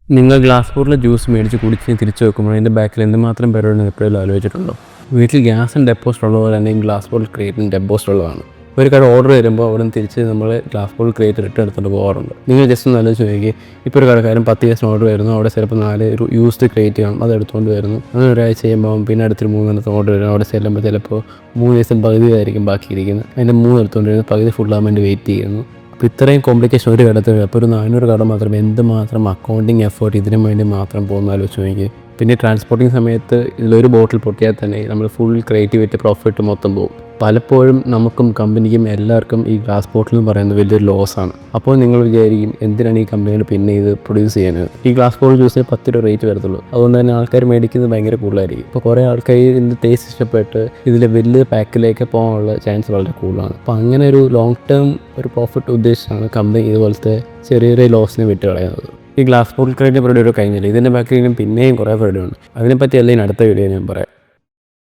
നിങ്ങൾ glass ബോട്ടിലെ juice മേടിച്ച് കുടിച്ച് തിരിച്ചു വെക്കുമ്പോൾ അതിൻ്റെ ബാക്കിൽ എന്തുമാത്രം പരിപാടി എപ്പോഴും ആലോചിച്ചിട്ടുണ്ടോ? വീട്ടിൽ ഗ്യാസും ഡെപ്പോസ്റ്റ് ഉള്ളതുപോലെ തന്നെ ഗ്ലാസ് ബോട്ടിൽ ക്രിയേറ്റും ഡെപ്പോസ്റ്റ് ഉള്ളതാണ്. ഒരു കട ഓർഡർ വരുമ്പോൾ അവിടെ നിന്ന് തിരിച്ച് നമ്മൾ ഗ്ലാസ് ബോട്ടിൽ ക്രിയേറ്റ് റിട്ടേൺ എടുത്തുകൊണ്ട് പോകാറുണ്ട്. നിങ്ങൾ ജസ്റ്റ് ഒന്ന് ആലോചിച്ച് നോക്കി, ഇപ്പോൾ ഒരു കടക്കാരൻ 10 ദിവസം ഓർഡർ വരുന്നു, അവിടെ ചിലപ്പോൾ 4 യൂസ്ഡ് ക്രിയേറ്റ് കാണും, അത് എടുത്തുകൊണ്ട് വരുന്നു. അങ്ങനെ ഒരാഴ്ച ചെയ്യുമ്പോൾ പിന്നെ അടുത്തൊരു 3 ഓർഡർ വരുന്നു, അവിടെ ചെല്ലുമ്പോൾ ചിലപ്പോൾ 3 ദിവസം പകുതിയായിരിക്കും ബാക്കിയിരിക്കുന്നത്. അതിൻ്റെ 3 എടുത്തുകൊണ്ട് വരുന്നു, പകുതി ഫുള്ളാകാൻ വേണ്ടി വെയിറ്റ് ചെയ്യുന്നു. അപ്പോൾ ഇത്രയും കോംപ്ലിക്കേഷൻ ഒരു കടത്തിൽ. അപ്പോൾ ഒരു 400 കട മാത്രം എന്തുമാത്രം അക്കൗണ്ടിങ് എഫേർട്ട് ഇതിനു വേണ്ടി മാത്രം പോകുന്ന ആലോചിച്ച് നോക്കി. പിന്നെ ട്രാൻസ്പോർട്ടിങ് സമയത്ത് ഇതിലൊരു ബോട്ടിൽ പൊട്ടിയാൽ തന്നെ നമ്മൾ ഫുൾ ക്രിയേറ്റിവിറ്റി പ്രോഫിറ്റ് മൊത്തം പോകും. പലപ്പോഴും നമുക്കും കമ്പനിക്കും എല്ലാവർക്കും ഈ ഗ്ലാസ് ബോട്ടിൽ എന്ന് പറയുന്നത് വലിയൊരു ലോസാണ്. അപ്പോൾ നിങ്ങൾ വിചാരിക്കും എന്തിനാണ് ഈ കമ്പനികൾ പിന്നെ ഇത് പ്രൊഡ്യൂസ് ചെയ്യുന്നത്? ഈ ഗ്ലാസ് ബോട്ടിൽ ജ്യൂസിന് 10 രൂപ റേറ്റ് വരത്തുള്ളൂ. അതുകൊണ്ട് തന്നെ ആൾക്കാർ മേടിക്കുന്നത് ഭയങ്കര കൂടുതലായിരിക്കും. ഇപ്പോൾ കുറേ ആൾക്കാർ ഇതിൻ്റെ ടേസ്റ്റ് ഇഷ്ടപ്പെട്ട് ഇതിലെ വലിയ പാക്കിലേക്ക് പോകാനുള്ള ചാൻസ് വളരെ കൂടുതലാണ്. അപ്പോൾ അങ്ങനെ ഒരു ലോങ് ടേം ഒരു പ്രോഫിറ്റ് ഉദ്ദേശിച്ചാണ് കമ്പനി ഇതുപോലത്തെ ചെറിയ ചെറിയ ലോസിനെ വിട്ട് കളയുന്നത്. ഈ ഗ്ലാസ് ബോട്ടിൽ ക്രിയേറ്റ് പരിപാടി ഒരു കഴിഞ്ഞില്ല, ഇതിൻ്റെ ബാക്കിലും പിന്നെയും കുറേ പരിപാടിയുണ്ട്. അതിനെപ്പറ്റി എല്ലാം അടുത്ത വീഡിയോ ഞാൻ പറയാം.